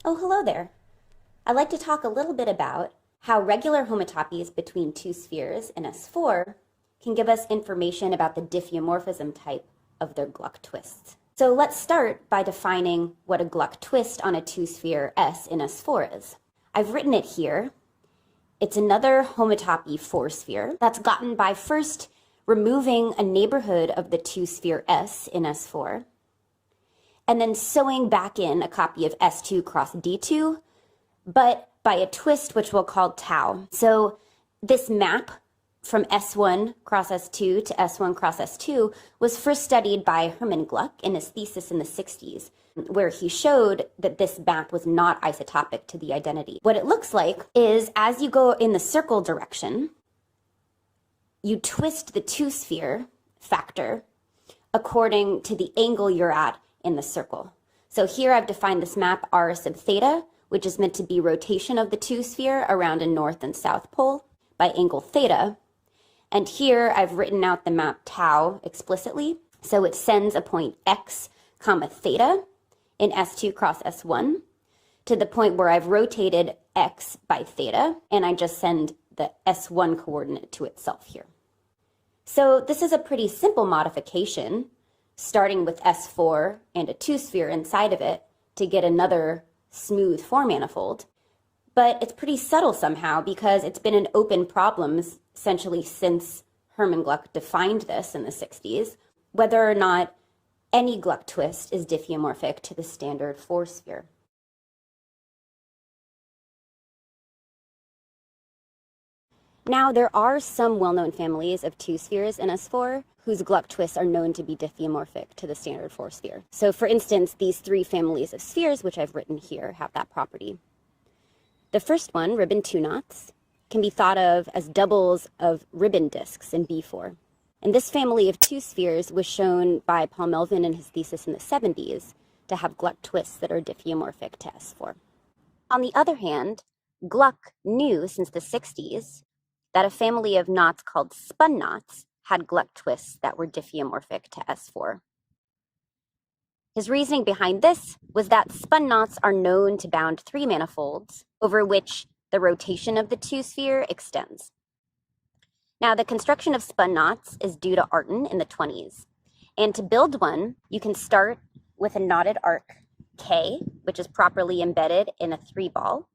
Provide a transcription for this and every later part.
Oh, hello there. I'd like to talk a little bit about how regular homotopies between two spheres in S4 can give us information about the diffeomorphism type of their Gluck twists. So let's start by defining what a Gluck twist on a two-sphere S in S4 is. I've written it here. It's another homotopy four-sphere that's gotten by first removing a neighborhood of the two-sphere S in S4, and then sewing back in a copy of S2 cross D2, but by a twist which we'll call tau. So this map from S1 cross S2 to S1 cross S2 was first studied by Hermann Gluck in his thesis in the 60s, where he showed that this map was not isotopic to the identity. What it looks like is as you go in the circle direction, you twist the two-sphere factor according to the angle you're at in the circle. So here I've defined this map R sub theta, which is meant to be rotation of the two-sphere around a north and south pole by angle theta. And here I've written out the map tau explicitly. So it sends a point x comma theta in S2 cross S1 to the point where I've rotated x by theta, and I just send the S1 coordinate to itself here. So this is a pretty simple modification, starting with S4 and a two-sphere inside of it to get another smooth four-manifold. But it's pretty subtle somehow because it's been an open problem essentially since Hermann Gluck defined this in the 60s, whether or not any Gluck twist is diffeomorphic to the standard four-sphere. Now, there are some well-known families of two spheres in S4 whose Gluck twists are known to be diffeomorphic to the standard four-sphere. So for instance, these three families of spheres, which I've written here, have that property. The first one, ribbon two knots, can be thought of as doubles of ribbon disks in B4. And this family of two spheres was shown by Paul Melvin in his thesis in the 70s to have Gluck twists that are diffeomorphic to S4. On the other hand, Gluck knew since the 60s that a family of knots called spun knots had Gluck twists that were diffeomorphic to S4. His reasoning behind this was that spun knots are known to bound three manifolds over which the rotation of the two-sphere extends. Now, the construction of spun knots is due to Artin in the 20s. And to build one, you can start with a knotted arc K, which is properly embedded in a three ball.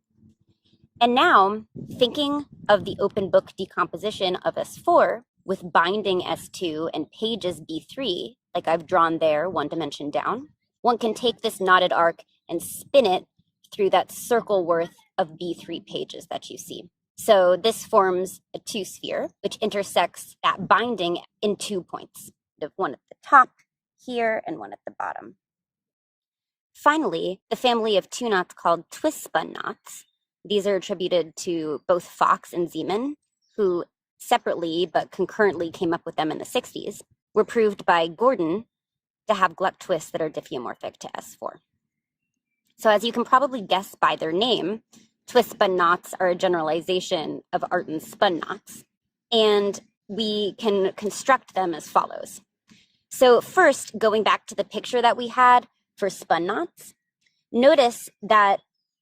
And now, thinking of the open book decomposition of S4 with binding S2 and pages B3, like I've drawn there, one dimension down, one can take this knotted arc and spin it through that circle worth of B3 pages that you see. So this forms a two-sphere, which intersects that binding in 2 points, one at the top here and one at the bottom. Finally, the family of two knots called twist-spun knots. These are attributed to both Fox and Zeeman, who separately but concurrently came up with them in the 60s, were proved by Gordon to have Gluck twists that are diffeomorphic to S4. So as you can probably guess by their name, twist-spun knots are a generalization of Artin's spun knots, and we can construct them as follows. So first, going back to the picture that we had for spun knots, notice that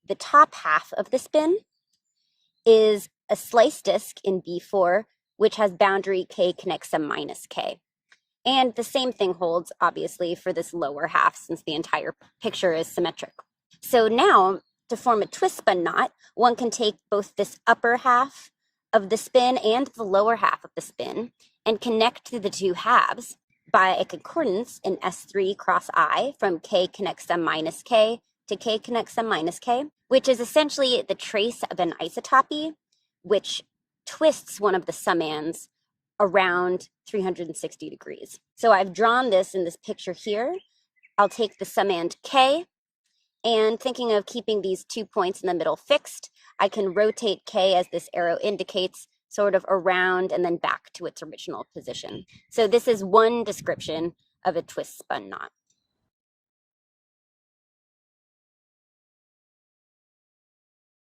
the top half of the spin is a slice disk in B4, which has boundary K connects some minus K. And the same thing holds, obviously, for this lower half, since the entire picture is symmetric. So now, to form a twist-spun knot, one can take both this upper half of the spin and the lower half of the spin and connect to the two halves by a concordance in S3 cross I from K connects some minus K to K connects some minus K, which is essentially the trace of an isotopy, which twists one of the summands around 360 degrees. So I've drawn this in this picture here. I'll take the summand K, and thinking of keeping these 2 points in the middle fixed, I can rotate K as this arrow indicates, sort of around and then back to its original position. So this is one description of a twist-spun knot.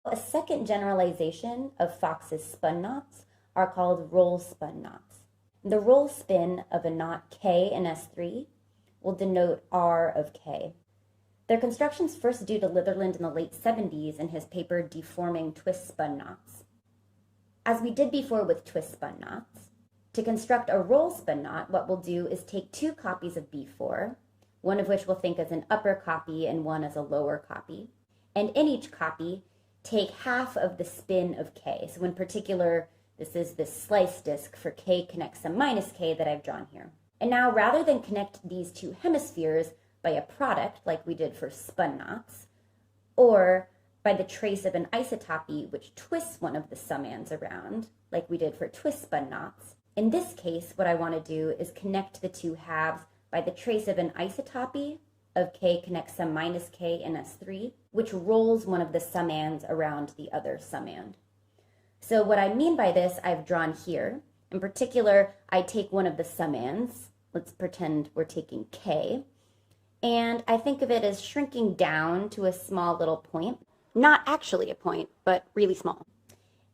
A second generalization of Fox's spun knots are called roll-spun knots. The roll spin of a knot K in S3 will denote R of K. Their construction's first due to Litherland in the late 70s in his paper Deforming Twist-Spun Knots. As we did before with twist-spun knots, to construct a roll-spun knot, what we'll do is take two copies of B4, one of which we'll think as an upper copy and one as a lower copy, and in each copy, take half of the spin of K. So in particular, this is this slice disk for K connects some minus K that I've drawn here. And now, rather than connect these two hemispheres by a product like we did for spun knots, or by the trace of an isotopy which twists one of the summands around, like we did for twist-spun knots, in this case, what I want to do is connect the two halves by the trace of an isotopy of K connects some minus K in S3, which rolls one of the summands around the other summand. So what I mean by this, I've drawn here. In particular, I take one of the summands. Let's pretend we're taking K. And I think of it as shrinking down to a small little point. Not actually a point, but really small.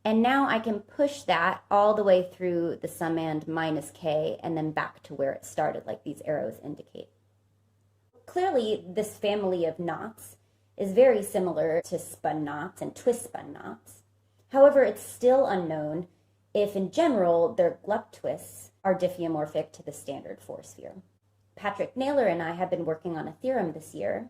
And now I can push that all the way through the summand minus K and then back to where it started, like these arrows indicate. Clearly, this family of knots is very similar to spun knots and twist-spun knots. However, it's still unknown if, in general, their Gluck twists are diffeomorphic to the standard four-sphere. Patrick Naylor and I have been working on a theorem this year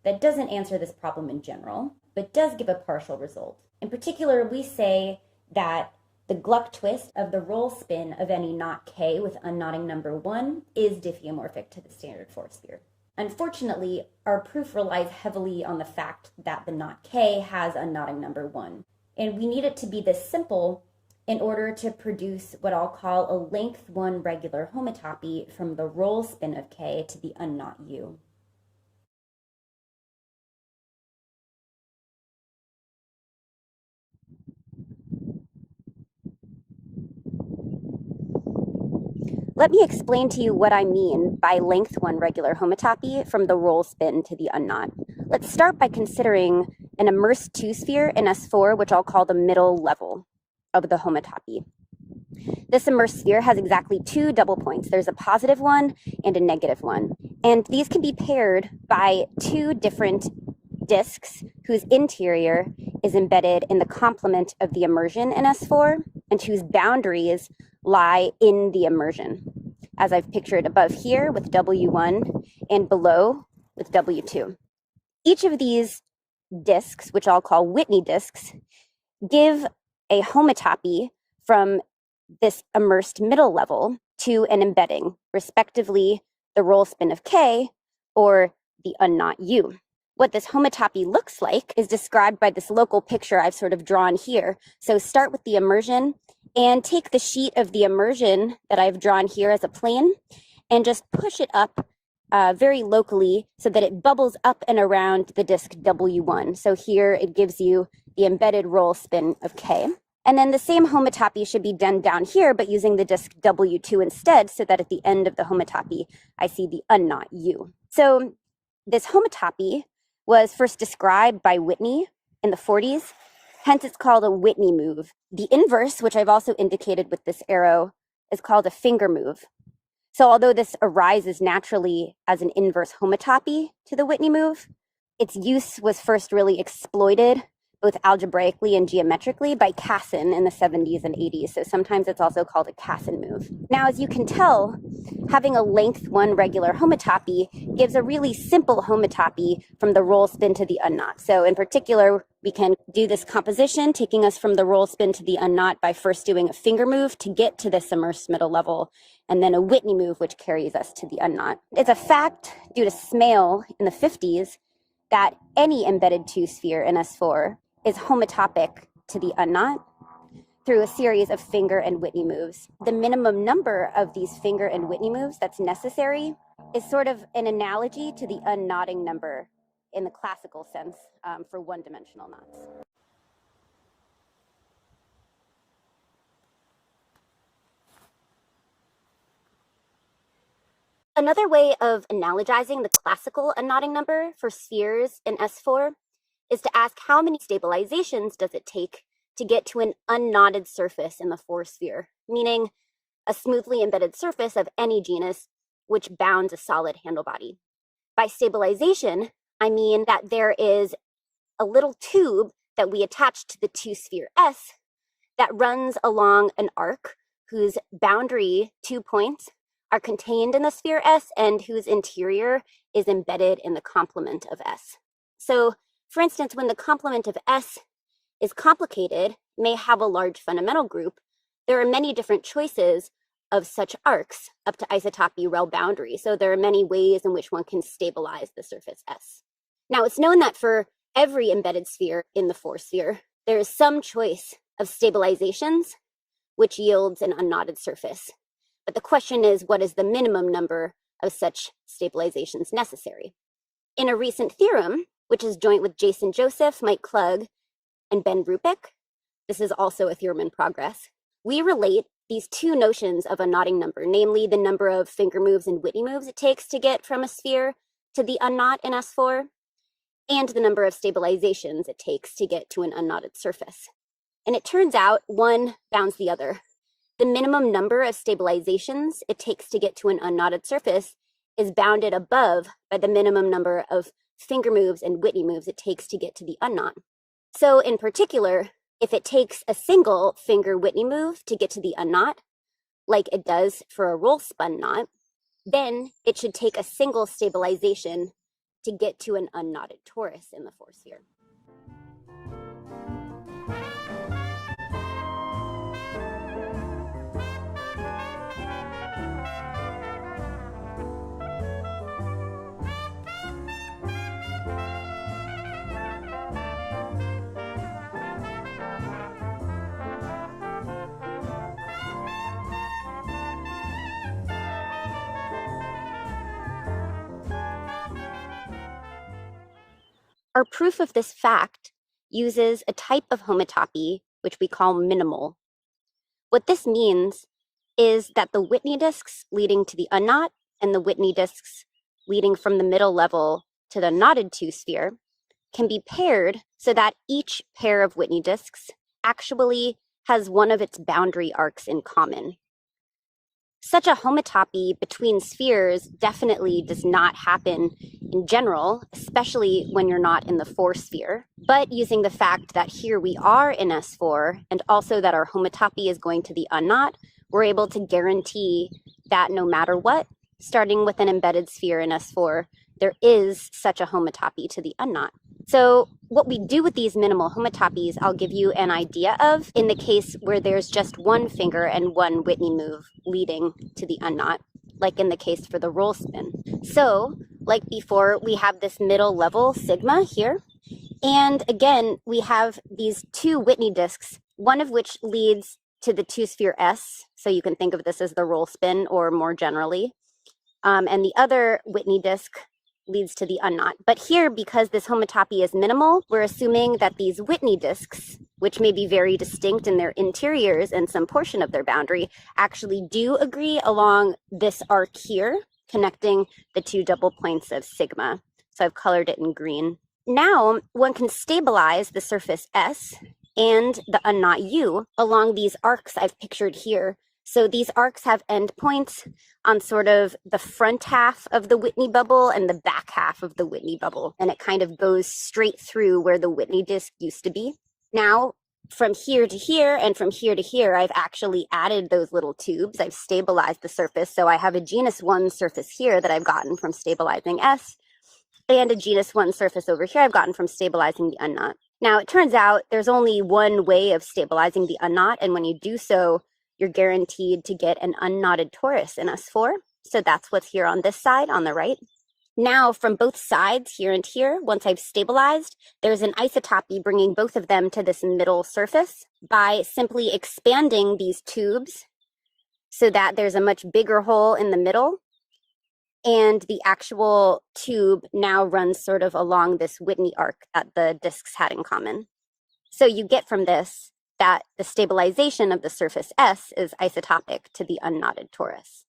that doesn't answer this problem in general, but does give a partial result. In particular, we say that the Gluck twist of the roll spin of any knot K with unknotting number 1 is diffeomorphic to the standard four-sphere. Unfortunately, our proof relies heavily on the fact that the knot K has unknotting number 1, and we need it to be this simple in order to produce what I'll call a length 1 regular homotopy from the roll spin of K to the unknot U. Let me explain to you what I mean by length 1 regular homotopy from the roll spin to the unknot. Let's start by considering an immersed two-sphere in S4, which I'll call the middle level of the homotopy. This immersed sphere has exactly two double points. There's a positive one and a negative one. And these can be paired by two different disks whose interior is embedded in the complement of the immersion in S4 and whose boundaries lie in the immersion, as I've pictured above here with W1 and below with W2. Each of these disks, which I'll call Whitney disks, give a homotopy from this immersed middle level to an embedding, respectively the roll spin of K or the unknot U. What this homotopy looks like is described by this local picture I've sort of drawn here. So start with the immersion and take the sheet of the immersion that I've drawn here as a plane and just push it up very locally so that it bubbles up and around the disk W1. So here it gives you the embedded roll spin of K. And then the same homotopy should be done down here, but using the disk W2 instead, so that at the end of the homotopy, I see the unknot U. So this homotopy was first described by Whitney in the 40s. Hence, it's called a Whitney move. The inverse, which I've also indicated with this arrow, is called a finger move. So although this arises naturally as an inverse homotopy to the Whitney move, its use was first really exploited both algebraically and geometrically by Casson in the 70s and 80s. So sometimes it's also called a Casson move. Now, as you can tell, having a length 1 regular homotopy gives a really simple homotopy from the roll spin to the unknot. So in particular, we can do this composition, taking us from the roll spin to the unknot by first doing a finger move to get to this immersed middle level, and then a Whitney move, which carries us to the unknot. It's a fact due to Smale in the 50s that any embedded two-sphere in S4 is homotopic to the unknot through a series of finger and Whitney moves. The minimum number of these finger and Whitney moves that's necessary is sort of an analogy to the unknotting number in the classical sense for one-dimensional knots. Another way of analogizing the classical unknotting number for spheres in S4 is to ask how many stabilizations does it take to get to an unknotted surface in the four-sphere, meaning a smoothly embedded surface of any genus which bounds a solid handle body. By stabilization, I mean that there is a little tube that we attach to the two-sphere S that runs along an arc whose boundary 2 points are contained in the sphere S and whose interior is embedded in the complement of S. So, for instance, when the complement of S is complicated, may have a large fundamental group, there are many different choices of such arcs up to isotopy rel boundary. So there are many ways in which one can stabilize the surface S. Now, it's known that for every embedded sphere in the 4-sphere, there is some choice of stabilizations, which yields an unknotted surface. But the question is, what is the minimum number of such stabilizations necessary? In a recent theorem, which is joint with Jason Joseph, Mike Klug, and Ben Ruppik, this is also a theorem in progress, we relate these two notions of a knotting number, namely the number of finger moves and Whitney moves it takes to get from a sphere to the unknot in S4, and the number of stabilizations it takes to get to an unknotted surface. And it turns out one bounds the other. The minimum number of stabilizations it takes to get to an unknotted surface is bounded above by the minimum number of finger moves and Whitney moves it takes to get to the unknot. So in particular, if it takes a single finger Whitney move to get to the unknot, like it does for a roll spun knot, then it should take a single stabilization to get to an unknotted torus in the 4-sphere. Our proof of this fact uses a type of homotopy, which we call minimal. What this means is that the Whitney disks leading to the unknot and the Whitney disks leading from the middle level to the knotted 2-sphere can be paired so that each pair of Whitney disks actually has one of its boundary arcs in common. Such a homotopy between spheres definitely does not happen in general, especially when you're not in the 4-sphere. But using the fact that here we are in S4, and also that our homotopy is going to the unknot, we're able to guarantee that no matter what, starting with an embedded sphere in S4, there is such a homotopy to the unknot. So what we do with these minimal homotopies, I'll give you an idea of in the case where there's just one finger and one Whitney move leading to the unknot, like in the case for the roll spin. So, like before, we have this middle level sigma here. And again, we have these two Whitney disks, one of which leads to the 2-sphere S. So you can think of this as the roll spin or more generally. And the other Whitney disk leads to the unknot. But here, because this homotopy is minimal, we're assuming that these Whitney disks, which may be very distinct in their interiors and some portion of their boundary, actually do agree along this arc here, connecting the two double points of sigma. So I've colored it in green. Now, one can stabilize the surface S and the unknot U along these arcs I've pictured here. So these arcs have endpoints on sort of the front half of the Whitney bubble and the back half of the Whitney bubble. And it kind of goes straight through where the Whitney disk used to be. Now, from here to here and from here to here, I've actually added those little tubes. I've stabilized the surface. So I have a genus 1 surface here that I've gotten from stabilizing S, and a genus 1 surface over here I've gotten from stabilizing the unknot. Now, it turns out there's only one way of stabilizing the unknot, and when you do so, you're guaranteed to get an unknotted torus in S4. So that's what's here on this side on the right. Now, from both sides, here and here, once I've stabilized, there's an isotopy bringing both of them to this middle surface by simply expanding these tubes so that there's a much bigger hole in the middle. And the actual tube now runs sort of along this Whitney arc that the disks had in common. So you get from this that the stabilization of the surface S is isotopic to the unknotted torus.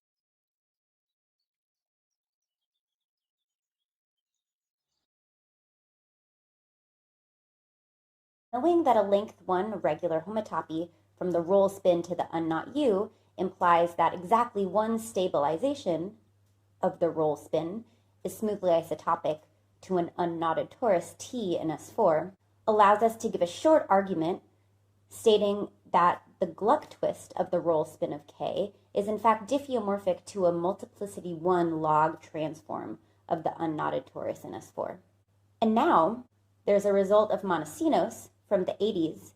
Knowing that a length 1 regular homotopy from the roll spin to the unknot U implies that exactly one stabilization of the roll spin is smoothly isotopic to an unknotted torus T in S4 allows us to give a short argument stating that the Gluck twist of the roll spin of K is in fact diffeomorphic to a multiplicity 1 log transform of the unknotted torus in S4. And now there's a result of Montesinos from the 80s,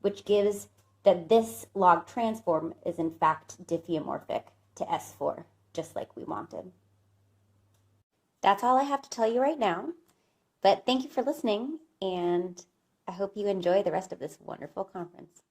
which gives that this log transform is in fact diffeomorphic to S4, just like we wanted. That's all I have to tell you right now, but thank you for listening, and I hope you enjoy the rest of this wonderful conference.